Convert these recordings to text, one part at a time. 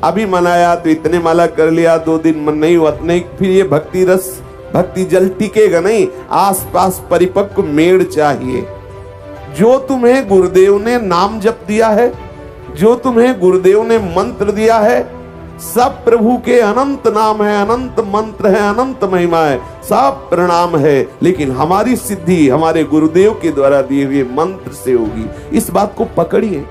अभी मनाया तो इतने माला कर लिया, 2 दिन मन नहीं हुआ नहीं, फिर ये भक्ति रस भक्ति जल टिकेगा नहीं। आसपास परिपक्व मेड़ चाहिए। जो तुम्हें गुरुदेव ने नाम जप दिया है, जो तुम्हें गुरुदेव ने मंत्र दिया है, सब प्रभु के अनंत नाम है, अनंत मंत्र है, अनंत महिमा है, सब प्रणाम है, लेकिन हमारी सिद्धि हमारे गुरुदेव के द्वारा दिए हुए मंत्र से होगी। इस बात को पकड़िए।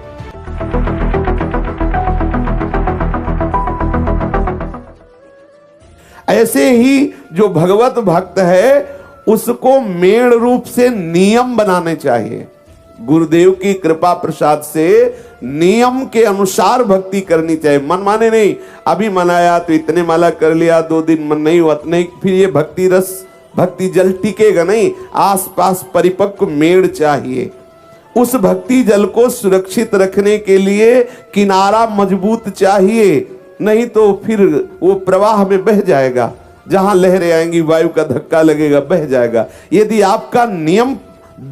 ऐसे ही जो भगवत भक्त है उसको मेड़ रूप से नियम बनाने चाहिए। गुरुदेव की कृपा प्रसाद से नियम के अनुसार भक्ति करनी चाहिए। मन माने नहीं, अभी मनाया तो इतने माला कर लिया, 2 दिन मन नहीं हुआ नहीं, फिर ये भक्ति रस भक्ति जल टिकेगा नहीं। आसपास परिपक्व मेड़ चाहिए। उस भक्ति जल को सुरक्षित रखने के लिए किनारा मजबूत चाहिए, नहीं तो फिर वो प्रवाह में बह जाएगा। जहां लहरें आएंगी, वायु का धक्का लगेगा, बह जाएगा। यदि आपका नियम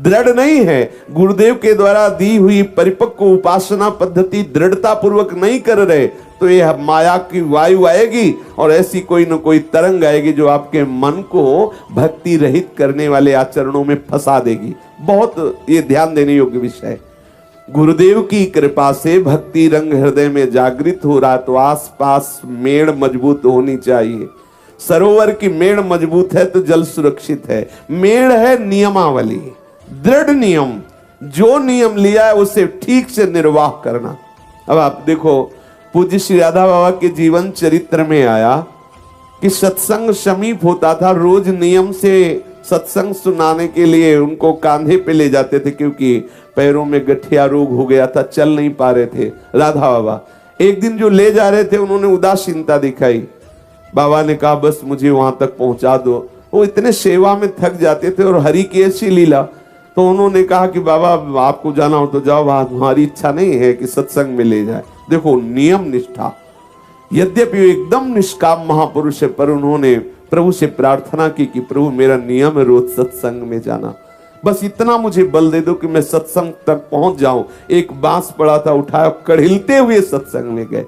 दृढ़ नहीं है, गुरुदेव के द्वारा दी हुई परिपक्व उपासना पद्धति दृढ़ता पूर्वक नहीं कर रहे, तो यह माया की वायु आएगी और ऐसी कोई न कोई तरंग आएगी जो आपके मन को भक्ति रहित करने वाले आचरणों में फंसा देगी। बहुत ये ध्यान देने योग्य विषय है। गुरुदेव की कृपा से भक्ति रंग हृदय में जागृत हो रहा, तो आसपास मेड़ मजबूत होनी चाहिए। सरोवर की मेड़ मजबूत है तो जल सुरक्षित है। मेड़ है नियमावली, दृढ़ नियम। जो नियम लिया है उसे ठीक से निर्वाह करना। अब आप देखो, पूज्य श्री राधा बाबा के जीवन चरित्र में आया कि सत्संग समीप होता था, रोज नियम से सत्संग सुनाने के लिए उनको कांधे पे ले जाते थे, क्योंकि पैरों में गठिया रोग हो गया था, चल नहीं पा रहे थे राधा बाबा। एक दिन जो ले जा रहे थे उन्होंने उदासीनता दिखाई। बाबा ने कहा बस मुझे वहां तक पहुंचा दो। वो इतने सेवा में थक जाते थे और हरि की ऐसी लीला, तो उन्होंने कहा कि बाबा आपको जाना हो तो जाओ, हमारी इच्छा नहीं है कि सत्संग में ले जाए। देखो नियम निष्ठा, यद्यपि एकदम निष्काम महापुरुष है, पर उन्होंने प्रभु से प्रार्थना की कि प्रभु मेरा नियम है रोज सत्संग में जाना, बस इतना मुझे बल दे दो कि मैं सत्संग तक पहुंच जाऊं। एक बांस पड़ा था, उठाया, कड़िलते हुए सत्संग में गए।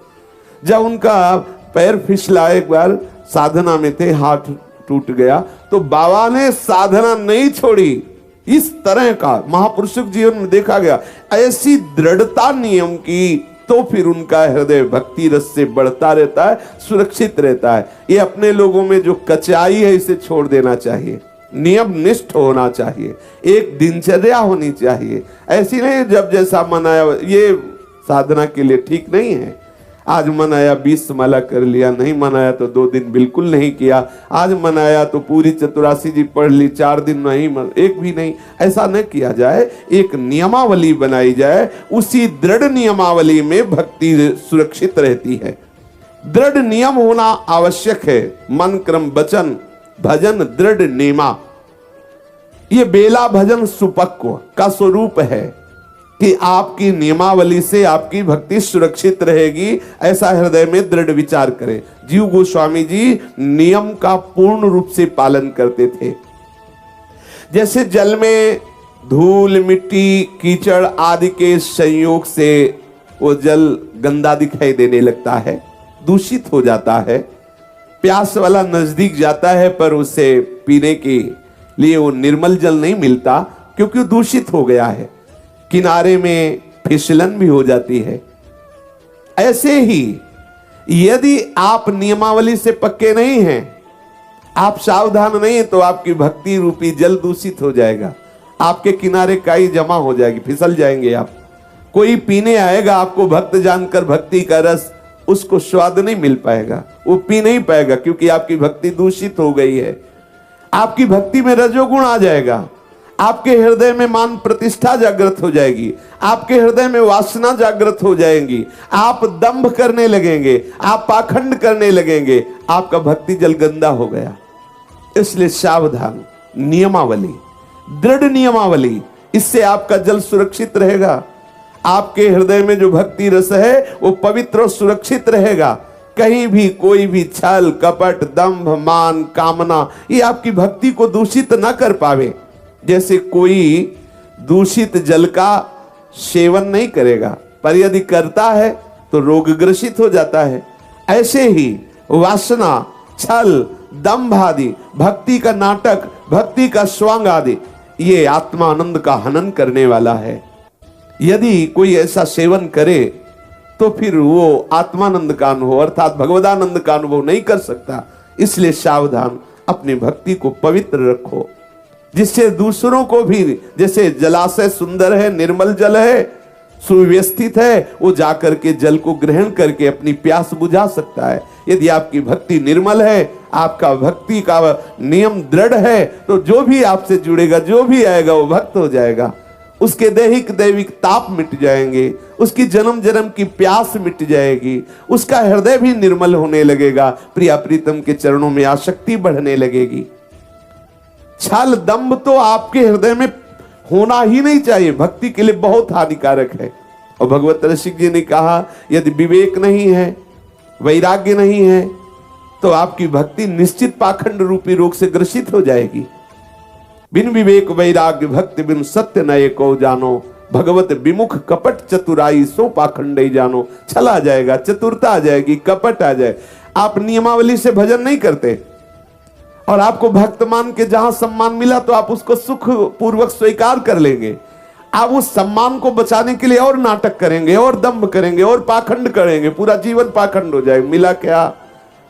जब उनका पैर फिसला, एक बार साधना में थे, हाथ टूट गया, तो बाबा ने साधना नहीं छोड़ी। इस तरह का महापुरुषों के जीवन में देखा गया, ऐसी दृढ़ता नियम की, तो फिर उनका हृदय भक्ति रस से बढ़ता रहता है, सुरक्षित रहता है। ये अपने लोगों में जो कचाई है इसे छोड़ देना चाहिए। नियम निष्ठ होना चाहिए, एक दिनचर्या होनी चाहिए। ऐसी नहीं जब जैसा मनाया, ये साधना के लिए ठीक नहीं है। आज मनाया 20 माला कर लिया, नहीं मनाया तो 2 दिन बिल्कुल नहीं किया। आज मनाया तो पूरी चतुरासी जी पढ़ ली, 4 दिन नहीं, एक भी नहीं। ऐसा न किया जाए, एक नियमावली बनाई जाए। उसी दृढ़ नियमावली में भक्ति सुरक्षित रहती है। दृढ़ नियम होना आवश्यक है। मन क्रम वचन भजन दृढ़ नेमा, ये बेला भजन सुपक्व का स्वरूप है कि आपकी नियमावली से आपकी भक्ति सुरक्षित रहेगी। ऐसा हृदय में दृढ़ विचार करें। जीव गोस्वामी जी नियम का पूर्ण रूप से पालन करते थे। जैसे जल में धूल मिट्टी कीचड़ आदि के संयोग से वो जल गंदा दिखाई देने लगता है, दूषित हो जाता है। प्यास वाला नजदीक जाता है पर उसे पीने के लिए वो निर्मल जल नहीं मिलता, क्योंकि दूषित हो गया है। किनारे में फिसलन भी हो जाती है। ऐसे ही यदि आप नियमावली से पक्के नहीं हैं, आप सावधान नहीं हैं, तो आपकी भक्ति रूपी जल दूषित हो जाएगा। आपके किनारे काई जमा हो जाएगी, फिसल जाएंगे आप। कोई पीने आएगा आपको भक्त जानकर भक्ति का रस, उसको स्वाद नहीं मिल पाएगा, वो पी नहीं पाएगा, क्योंकि आपकी भक्ति दूषित हो गई है। आपकी भक्ति में रजोगुण आ जाएगा। आपके हृदय में मान प्रतिष्ठा जागृत हो जाएगी। आपके हृदय में वासना जागृत हो जाएंगी। आप दंभ करने लगेंगे, आप पाखंड करने लगेंगे। आपका भक्ति जल गंदा हो गया। इसलिए सावधान, नियमावली, दृढ़ नियमावली, इससे आपका जल सुरक्षित रहेगा। आपके हृदय में जो भक्ति रस है वो पवित्र और सुरक्षित रहेगा। कहीं भी कोई भी छल कपट दंभ मान कामना ये आपकी भक्ति को दूषित न कर पावे। जैसे कोई दूषित जल का सेवन नहीं करेगा, पर यदि करता है तो रोग ग्रसित हो जाता है। ऐसे ही वासना, छल, दंभ आदि, भक्ति का नाटक, भक्ति का स्वांग आदि, ये आत्मा आनंद का हनन करने वाला है। यदि कोई ऐसा सेवन करे तो फिर वो आत्मानंद का अनुभव अर्थात भगवदानंद का अनुभव नहीं कर सकता। इसलिए सावधान, अपनी भक्ति को पवित्र रखो, जिससे दूसरों को भी, जैसे जलाशय सुंदर है, निर्मल जल है, सुव्यवस्थित है, वो जाकर के जल को ग्रहण करके अपनी प्यास बुझा सकता है। यदि आपकी भक्ति निर्मल है, आपका भक्ति का नियम दृढ़ है, तो जो भी आपसे जुड़ेगा, जो भी आएगा, वो भक्त हो जाएगा। उसके दैहिक दैविक ताप मिट जाएंगे, उसकी जन्म जन्म की प्यास मिट जाएगी, उसका हृदय भी निर्मल होने लगेगा, प्रिया प्रीतम के चरणों में आसक्ति बढ़ने लगेगी। छल दंभ तो आपके हृदय में होना ही नहीं चाहिए, भक्ति के लिए बहुत हानिकारक है। और भगवत रसिक जी ने कहा, यदि विवेक नहीं है, वैराग्य नहीं है, तो आपकी भक्ति निश्चित पाखंड रूपी रोग से ग्रसित हो जाएगी। बिन विवेक वैराग्य भक्ति बिन सत्य नये को जानो, भगवत विमुख कपट चतुराई सो पाखंड ही जानो। छल आ जाएगा, चतुरता आ जाएगी, कपट आ जाए। आप नियमावली से भजन नहीं करते और आपको भक्त मान के जहां सम्मान मिला तो आप उसको सुख पूर्वक स्वीकार कर लेंगे। आप उस सम्मान को बचाने के लिए और नाटक करेंगे, और दंभ करेंगे, और पाखंड करेंगे, पूरा जीवन पाखंड हो जाएगा। मिला क्या?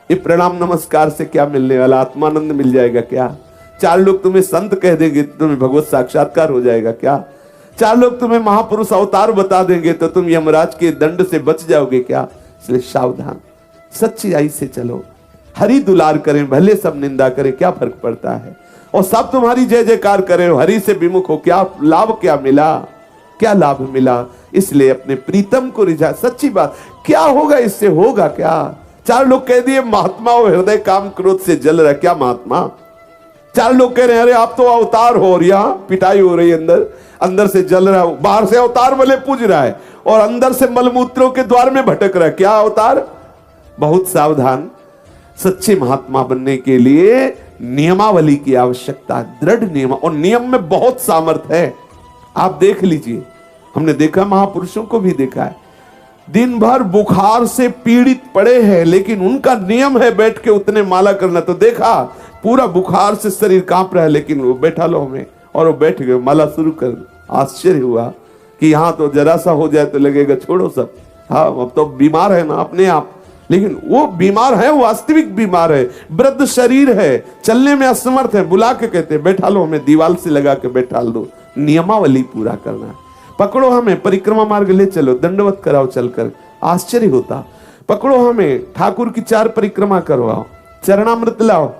ये प्रणाम नमस्कार से क्या मिलने वाला? आत्मानंद मिल जाएगा क्या? चार लोग तुम्हें संत कह देंगे तो तुम्हें भगवत साक्षात्कार हो जाएगा क्या? चार लोग तुम्हें महापुरुष अवतार बता देंगे तो तुम यमराज के दंड से बच जाओगे क्या? इसलिए सावधान, सच्चाई से चलो। हरि दुलार करें, भले सब निंदा करें, क्या फर्क पड़ता है? और सब तुम्हारी जय जयकार करें, हरि से विमुख हो, क्या लाभ? क्या मिला? क्या लाभ मिला? इसलिए अपने प्रीतम को रिझा। सच्ची बात, क्या होगा इससे? होगा क्या? चार लोग कह दिए महात्मा हो, हृदय काम क्रोध से जल रहा, क्या महात्मा? चार लोग कह रहे हैं अरे आप तो अवतार हो, और यहाँ पिटाई हो रही है, अंदर से जल रहा है। बाहर से अवतार भले पूज रहा है और अंदर से मलमूत्रों के द्वार में भटक रहा है, क्या अवतार? बहुत सावधान। सच्चे महात्मा बनने के लिए नियमावली की आवश्यकता, दृढ़ नियम, और नियम में बहुत सामर्थ्य है। आप देख लीजिए, हमने देखा, महापुरुषों को भी देखा है, दिन भर बुखार से पीड़ित पड़े हैं, लेकिन उनका नियम है बैठ के उतने माला करना। तो देखा पूरा बुखार से शरीर कांप रहा है, लेकिन वो बैठा लो हमें, और वो बैठ गए, माला शुरू कर। आश्चर्य हुआ कि यहाँ तो जरा सा हो जाए तो लगेगा छोड़ो सब, हाँ अब तो बीमार है ना अपने आप, लेकिन वो बीमार है, वास्तविक बीमार है, वृद्ध शरीर है, चलने में असमर्थ है। बुला के कहते बैठा लो हमें, दीवार से लगा के बैठा दो, नियमावली पूरा करना है। पकड़ो हमें, परिक्रमा मार्ग ले चलो, दंडवत कराओ चलकर, आश्चर्य होता। पकड़ो हमें, ठाकुर की 4 परिक्रमा करवाओ, चरणामृत लाओ।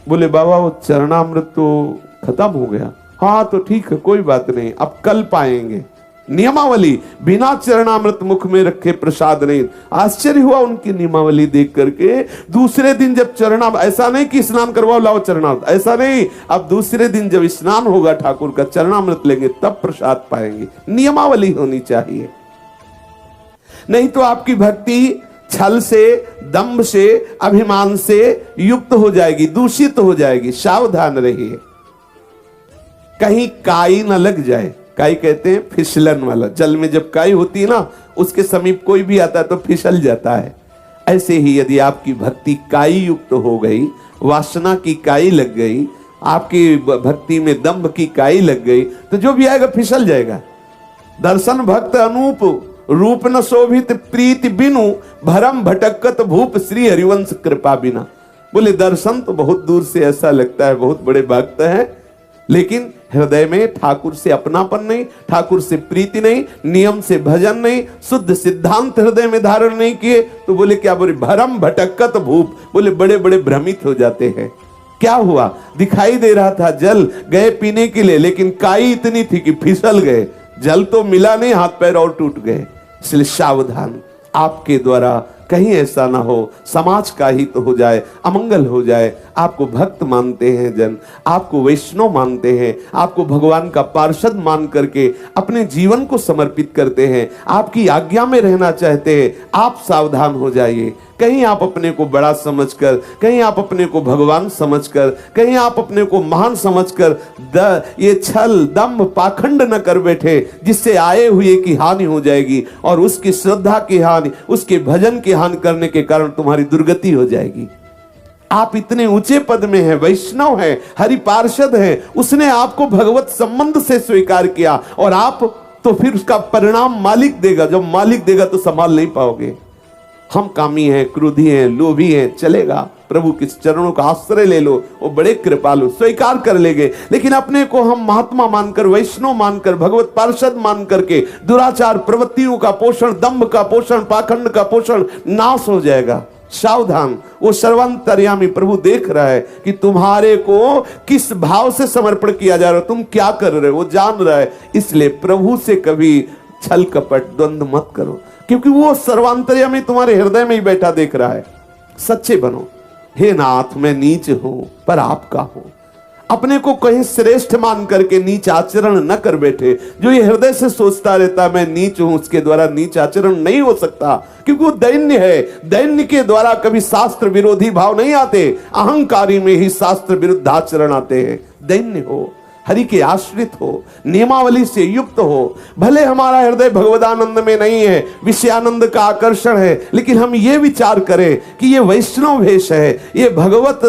बोले बाबा वो चरणामृत तो खत्म हो गया। हाँ तो ठीक है, कोई बात नहीं, अब कल पाएंगे। नियमावली, बिना चरणामृत मुख में रखे प्रसाद नहीं। आश्चर्य हुआ उनकी नियमावली देख करके। दूसरे दिन जब ऐसा नहीं कि स्नान करवाओ लाओ चरणामृत, ऐसा नहीं, अब दूसरे दिन जब स्नान होगा ठाकुर का, चरणामृत लेंगे तब प्रसाद पाएंगे। नियमावली होनी चाहिए, नहीं तो आपकी भक्ति छल से, दंभ से, अभिमान से युक्त हो जाएगी, दूषित हो जाएगी। सावधान रहिए, कहीं काई न लग जाए। काई कहते हैं फिसलन वाला, जल में जब काई होती है ना, उसके समीप कोई भी आता है तो फिसल जाता है। ऐसे ही यदि आपकी भक्ति काई युक्त हो गई, वासना की काई लग गई, आपकी भक्ति में दंभ की काई लग गई, तो जो भी आएगा फिसल जाएगा। दर्शन भक्त अनूप, रूप न शोभित प्रीति बिनु, भरम भटकत भूप श्री हरिवंश कृपा बिना। बोले दर्शन तो बहुत दूर से ऐसा लगता है बहुत बड़े भक्त हैं, लेकिन हृदय में ठाकुर से अपनापन नहीं, ठाकुर से प्रीति नहीं, नियम से भजन नहीं, शुद्ध सिद्धांत हृदय में धारण नहीं किए, तो बोले क्या? बोले भरम भटकत भूप, बोले बड़े बड़े भ्रमित हो जाते हैं। क्या हुआ? दिखाई दे रहा था जल, गए पीने के लिए, लेकिन काई इतनी थी कि फिसल गए, जल तो मिला नहीं, हाथ पैर और टूट गए। इसलिए सावधान, आपके द्वारा कहीं ऐसा ना हो, समाज का हित हो जाए, अमंगल हो जाए। आपको भक्त मानते हैं जन, आपको वैष्णव मानते हैं, आपको भगवान का पार्षद मान करके अपने जीवन को समर्पित करते हैं, आपकी आज्ञा में रहना चाहते हैं। आप सावधान हो जाइए, कहीं आप अपने को बड़ा समझकर, कहीं आप अपने को भगवान समझकर, कहीं आप अपने को महान समझकर ये छल दंभ पाखंड न कर बैठे, जिससे आए हुए की हानि हो जाएगी और उसकी श्रद्धा की हानि, उसके भजन की हानि करने के कारण तुम्हारी दुर्गति हो जाएगी। आप इतने ऊंचे पद में हैं, वैष्णव हैं, हरि पार्षद हैं, उसने आपको भगवत संबंध से स्वीकार किया और आप तो फिर उसका परिणाम मालिक देगा। जब मालिक देगा तो संभाल नहीं पाओगे। हम कामी हैं, क्रोधी हैं, लोभी हैं, चलेगा, प्रभु के चरणों का आश्रय ले लो, वो बड़े कृपालु, स्वीकार कर लेंगे। लेकिन अपने को हम महात्मा मानकर, वैष्णव मानकर, भगवत पार्षद मान करके दुराचार प्रवृत्तियों का पोषण, दंभ का पोषण, पाखंड का पोषण नाश हो जाएगा। सावधान, वो सर्वांतर्यामी प्रभु देख रहा है कि तुम्हारे को किस भाव से समर्पण किया जा रहा है, तुम क्या कर रहे हो, वो जान रहा है। इसलिए प्रभु से कभी छल कपट द्वंद्व मत करो, क्योंकि वो सर्वांतर्यामी तुम्हारे हृदय में ही बैठा देख रहा है। सच्चे बनो। हे नाथ, मैं नीच हूं पर आपका हूं। अपने को कहीं श्रेष्ठ मान करके नीच आचरण न कर बैठे। जो ये हृदय से सोचता रहता मैं नीच हूं, उसके द्वारा नीच आचरण नहीं हो सकता, क्योंकि वो दैन्य है। दैन्य के द्वारा कभी शास्त्र विरोधी भाव नहीं आते, अहंकारी में ही शास्त्र विरुद्ध आचरण आते हैं। दैन्य हो, हरि के आश्रित हो, नियमावली से युक्त हो। भले हमारा हृदय भगवदानंद में नहीं है, विषयानंद का आकर्षण है, लेकिन हम ये विचार करें कि ये वैष्णव वेश है, ये भगवत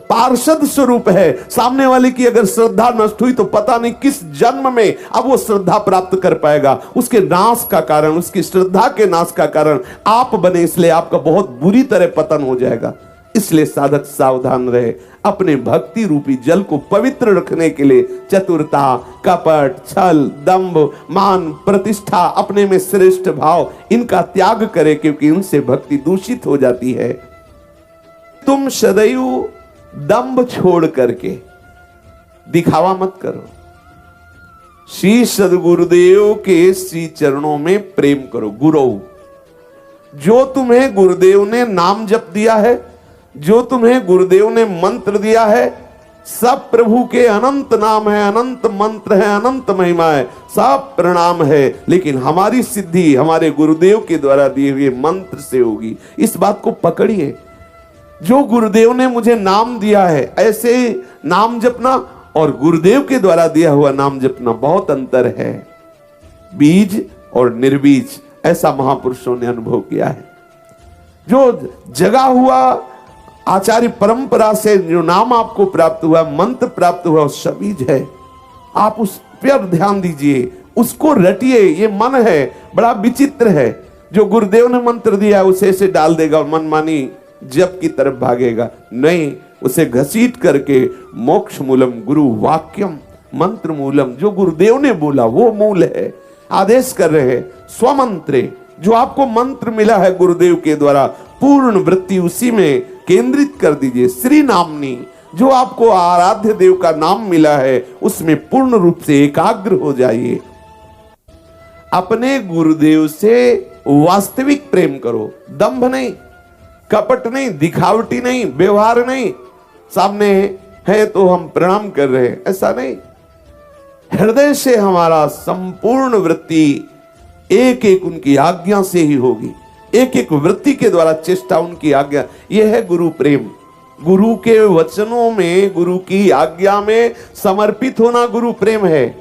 पार्षद स्वरूप है। सामने वाले की अगर श्रद्धा नष्ट हुई तो पता नहीं किस जन्म में अब वो श्रद्धा प्राप्त कर पाएगा। उसके नाश का कारण, उसकी श्रद्धा के नाश का कारण आप बने, इसलिए आपका बहुत बुरी तरह पतन हो जाएगा। इसलिए साधक सावधान रहे। अपने भक्ति रूपी जल को पवित्र रखने के लिए चतुरता, कपट, छल, दंभ, मान, प्रतिष्ठा, अपने में श्रेष्ठ भाव, इनका त्याग करे, क्योंकि इनसे भक्ति दूषित हो जाती है। तुम सदैव दंभ छोड़ करके दिखावा मत करो। श्री सद्गुरुदेव के श्री चरणों में प्रेम करो। गुरु, जो तुम्हें गुरुदेव ने नाम जप दिया है, जो तुम्हें गुरुदेव ने मंत्र दिया है, सब प्रभु के अनंत नाम है, अनंत मंत्र है, अनंत महिमा है, सब प्रणाम है। लेकिन हमारी सिद्धि हमारे गुरुदेव के द्वारा दिए हुए मंत्र से होगी। इस बात को पकड़िए। जो गुरुदेव ने मुझे नाम दिया है, ऐसे नाम जपना और गुरुदेव के द्वारा दिया हुआ नाम जपना बहुत अंतर है। बीज और निर्बीज, ऐसा महापुरुषों ने अनुभव किया है। जो जगा हुआ आचार्य परंपरा से जो नाम आपको प्राप्त हुआ, मंत्र प्राप्त हुआ, सबीज है। आप उस पर ध्यान दीजिए, उसको रटिए। ये मन है, बड़ा विचित्र है। जो गुरुदेव ने मंत्र दिया उसे ऐसे डाल देगा और मनमानी जप की तरफ भागेगा। नहीं, उसे घसीट करके मोक्ष मूलम गुरु वाक्यम मंत्र मूलम, जो गुरुदेव ने बोला वो मूल है। आदेश कर रहे हैं स्वमंत्रे, जो आपको मंत्र मिला है गुरुदेव के द्वारा, पूर्ण वृत्ति उसी में केंद्रित कर दीजिए। श्री नामनी, जो आपको आराध्य देव का नाम मिला है, उसमें पूर्ण रूप से एकाग्र हो जाइए। अपने गुरुदेव से वास्तविक प्रेम करो। दंभ नहीं, कपट नहीं, दिखावटी नहीं, व्यवहार नहीं, सामने है तो हम प्रणाम कर रहे हैं, ऐसा नहीं। हृदय से हमारा संपूर्ण वृत्ति एक एक उनकी आज्ञा से ही होगी। एक एक वृत्ति के द्वारा चेष्टा उनकी आज्ञा, यह है गुरु प्रेम। गुरु के वचनों में, गुरु की आज्ञा में समर्पित होना गुरु प्रेम है।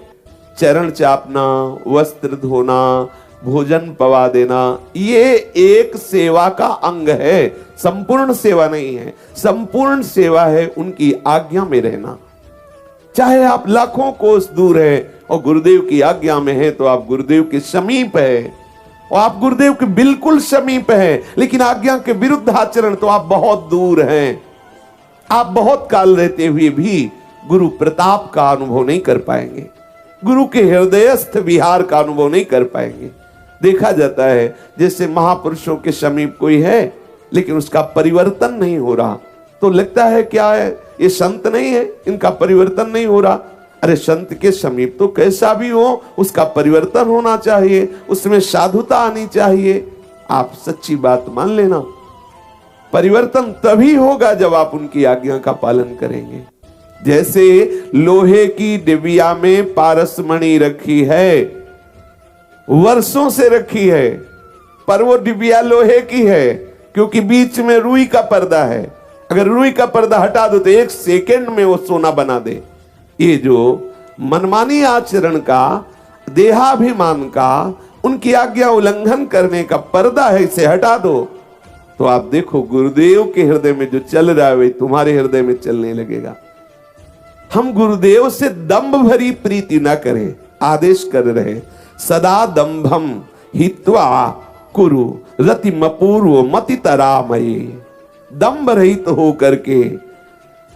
चरण चापना, वस्त्र धोना, भोजन पवा देना, ये एक सेवा का अंग है, संपूर्ण सेवा नहीं है। संपूर्ण सेवा है उनकी आज्ञा में रहना। चाहे आप लाखों कोस दूर है और गुरुदेव की आज्ञा में है तो आप गुरुदेव के समीप है, और आप गुरुदेव के बिल्कुल समीप है, लेकिन आज्ञा के विरुद्ध आचरण तो आप बहुत दूर हैं। आप बहुत काल रहते हुए भी गुरु प्रताप का अनुभव नहीं कर पाएंगे, गुरु के हृदयस्थ विहार का अनुभव नहीं कर पाएंगे। देखा जाता है जैसे महापुरुषों के समीप कोई है लेकिन उसका परिवर्तन नहीं हो रहा, तो लगता है क्या है, ये संत नहीं है, इनका परिवर्तन नहीं हो रहा। अरे संत के समीप तो कैसा भी हो उसका परिवर्तन होना चाहिए, उसमें साधुता आनी चाहिए। आप सच्ची बात मान लेना, परिवर्तन तभी होगा जब आप उनकी आज्ञा का पालन करेंगे। जैसे लोहे की डिबिया में पारसमणि रखी है, वर्षों से रखी है, पर वो डिबिया लोहे की है क्योंकि बीच में रुई का पर्दा है। अगर रुई का पर्दा हटा दो तो 1 सेकेंड में वो सोना बना दे। ये जो मनमानी आचरण का, देहाभिमान का, उनकी आज्ञा उल्लंघन करने का पर्दा है, इसे हटा दो तो आप देखो गुरुदेव के हृदय में जो चल रहा है वे तुम्हारे हृदय में चलने लगेगा। हम गुरुदेव से दंभ भरी प्रीति ना करें। आदेश कर रहे सदा दंभम हित्वा कुरु रतिमपूर्व मतितरामयी। दंभ रहित हो करके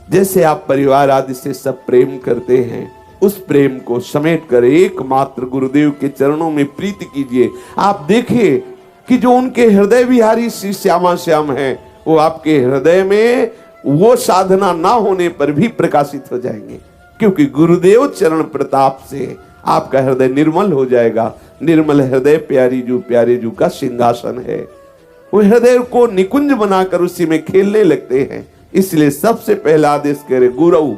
जैसे आप परिवार आदि से सब प्रेम करते हैं, उस प्रेम को समेट कर एकमात्र गुरुदेव के चरणों में प्रीति कीजिए। आप देखिए कि जो उनके हृदय विहारी श्री श्यामा श्याम है, वो आपके हृदय में वो साधना ना होने पर भी प्रकाशित हो जाएंगे, क्योंकि गुरुदेव चरण प्रताप से आपका हृदय निर्मल हो जाएगा। निर्मल हृदय प्यारे जू का सिंहासन है। वो हृदय को निकुंज बनाकर उसी में खेलने लगते हैं। इसलिए सबसे पहला आदेश करे गुरु,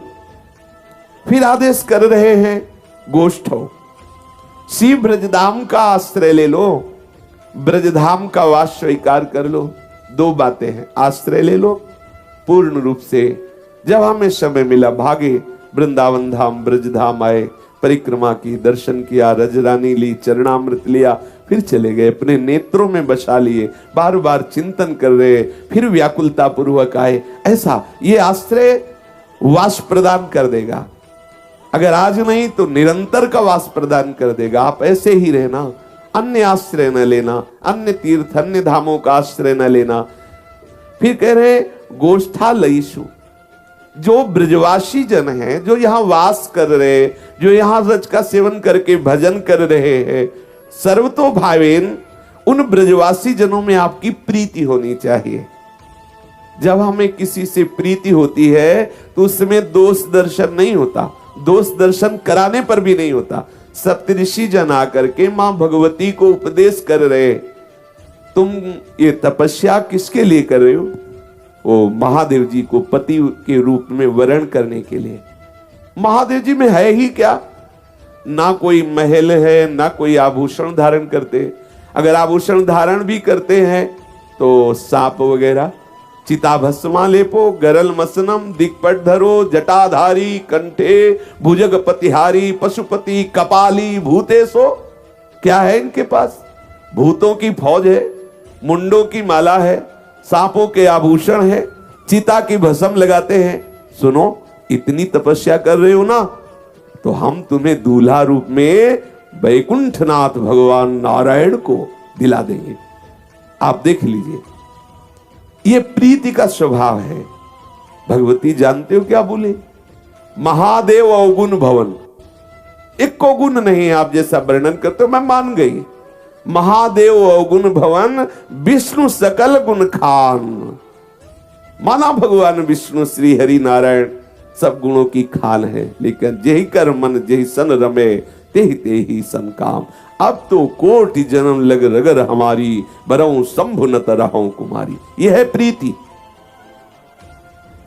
फिर आदेश कर रहे हैं गोष्ठो। श्री ब्रजधाम का आश्रय ले लो, ब्रजधाम का वास स्वीकार कर लो। 2 बातें हैं, आश्रय ले लो पूर्ण रूप से। जब हमें समय मिला भागे वृंदावन धाम ब्रजधाम आए, परिक्रमा की, दर्शन किया, रजरानी ली, चरणामृत लिया, फिर चले गए, अपने नेत्रों में बसा लिए, बार बार चिंतन कर रहे, फिर व्याकुलता पूर्वक आए। ऐसा ये आश्रय वास प्रदान कर देगा। अगर आज नहीं तो निरंतर का वास प्रदान कर देगा। आप ऐसे ही रहना, अन्य आश्रय न लेना, अन्य तीर्थ अन्य धामों का आश्रय न लेना। फिर कह रहे गोष्ठा लईसु, जो ब्रजवासी जन हैं, जो यहाँ वास कर रहे, जो यहाँ रज का सेवन करके भजन कर रहे हैं, सर्वतो भावेन उन ब्रजवासी जनों में आपकी प्रीति होनी चाहिए। जब हमें किसी से प्रीति होती है तो उसमें दोष दर्शन नहीं होता, दोष दर्शन कराने पर भी नहीं होता। सप्तऋषि जन आकर के मां भगवती को उपदेश कर रहे, तुम ये तपस्या किसके लिए कर रहे हो? वो महादेव जी को पति के रूप में वरण करने के लिए। महादेव जी में है ही क्या? ना कोई महल है, ना कोई आभूषण धारण करते। अगर आभूषण धारण भी करते हैं तो सांप वगैरह, चिताभस्मा लेपो, गरल मसनम, दिक्पट धरो, जटाधारी, कंठे भुजग पतिहारी, पशुपति कपाली, भूतेशो। क्या है इनके पास? भूतों की फौज है, मुंडों की माला है, सांपों के आभूषण है, चिता की भस्म लगाते हैं। सुनो, इतनी तपस्या कर रहे हो ना, तो हम तुम्हें दूल्हा रूप में वैकुंठनाथ भगवान नारायण को दिला देंगे। आप देख लीजिए, ये प्रीति का स्वभाव है। भगवती जानते हो क्या बोले? महादेव अवगुण भवन, एक को गुण नहीं आप जैसा वर्णन करते हो, मैं मान गई। महादेव अवगुण भवन, विष्णु सकल गुण खान। माना भगवान विष्णु श्री हरि नारायण सब गुणों की खान है, लेकिन जेहि कर मन जेहि सन रमे तेहि तेहि सन काम। अब तो कोटि जन्म लग रगर हमारी, बरऊं शंभु न तरहूं कुमारी। यह है प्रीति।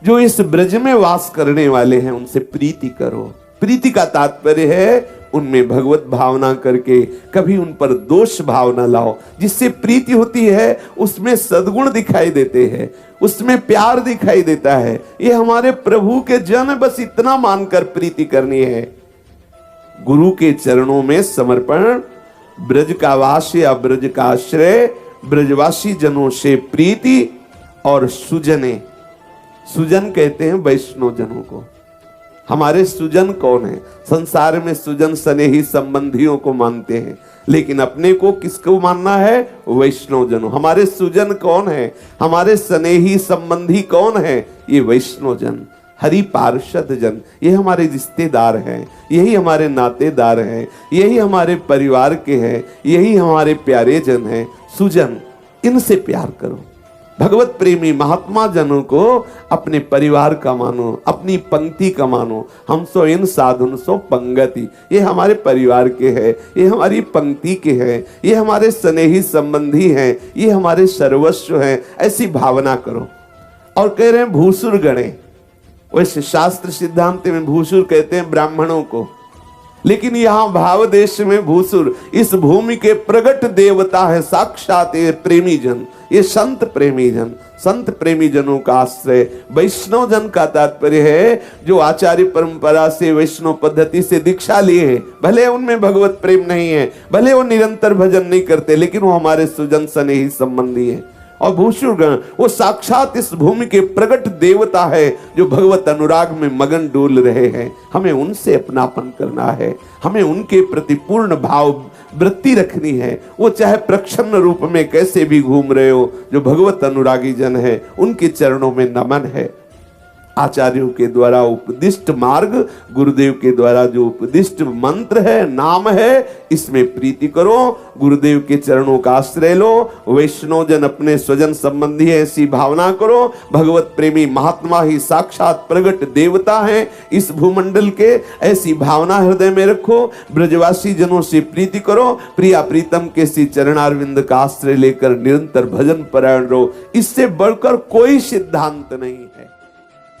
जो इस ब्रज में वास करने वाले हैं उनसे प्रीति करो। प्रीति का तात्पर्य है उनमें भगवत भावना करके कभी उन पर दोष भावना लाओ। जिससे प्रीति होती है उसमें सद्गुण दिखाई देते हैं, उसमें प्यार दिखाई देता है। ये हमारे प्रभु के जन, बस इतना मानकर प्रीति करनी है। गुरु के चरणों में समर्पण, ब्रज का वास या ब्रज का आश्रय, ब्रजवासी जनों से प्रीति और सुजने। सुजन कहते हैं वैष्णव जनों को। हमारे सुजन कौन है? संसार में सुजन स्नेही संबंधियों को मानते हैं, लेकिन अपने को किसको मानना है? वैष्णव जनों। हमारे सुजन कौन है? हमारे स्नेही संबंधी कौन है? ये वैष्णव जन, हरि पार्षद जन। ये हमारे रिश्तेदार हैं, यही हमारे नातेदार हैं, यही हमारे परिवार के हैं, यही हमारे प्यारे जन हैं। सुजन, इनसे प्यार करो। भगवत प्रेमी महात्मा जनों को अपने परिवार का मानो, अपनी पंक्ति का मानो। हम सो इन साधुन सो पंगति। ये हमारे परिवार के हैं, ये हमारी पंक्ति के हैं, ये हमारे स्नेही संबंधी हैं, ये हमारे सर्वस्व हैं। ऐसी भावना करो। और कह रहे हैं भूसुर गणे। वैसे शास्त्र सिद्धांत में भूसुर कहते हैं ब्राह्मणों को। लेकिन यहाँ भाव देश में भूसुर, इस भूमि के प्रगट देवता है साक्षात ये प्रेमी जन, ये संत प्रेमी जन। संत प्रेमी जनों का आश्रय वैष्णव जन का तात्पर्य है जो आचार्य परंपरा से वैष्णव पद्धति से दीक्षा लिए हैं, भले उनमें भगवत प्रेम नहीं है, भले वो निरंतर भजन नहीं करते, लेकिन वो हमारे सुजन स्नेही संबंधी है। और भूषुरगण वो साक्षात इस भूमि के प्रगट देवता है जो भगवत अनुराग में मगन डोल रहे हैं। हमें उनसे अपनापन करना है, हमें उनके प्रति पूर्ण भाव वृत्ति रखनी है। वो चाहे प्रच्छन्न रूप में कैसे भी घूम रहे हो, जो भगवत अनुरागी जन है उनके चरणों में नमन है। आचार्यों के द्वारा उपदिष्ट मार्ग, गुरुदेव के द्वारा जो उपदिष्ट मंत्र है, नाम है, इसमें प्रीति करो, गुरुदेव के चरणों का आश्रय लो। वैष्णव जन अपने स्वजन संबंधी है ऐसी भावना करो। भगवत प्रेमी महात्मा ही साक्षात प्रगट देवता हैं इस भूमंडल के, ऐसी भावना हृदय में रखो। ब्रजवासी जनों से प्रीति करो, प्रिया प्रीतम के श्री चरणारविंद का आश्रय लेकर निरंतर भजन परायण रहो। इससे बढ़कर कोई सिद्धांत नहीं।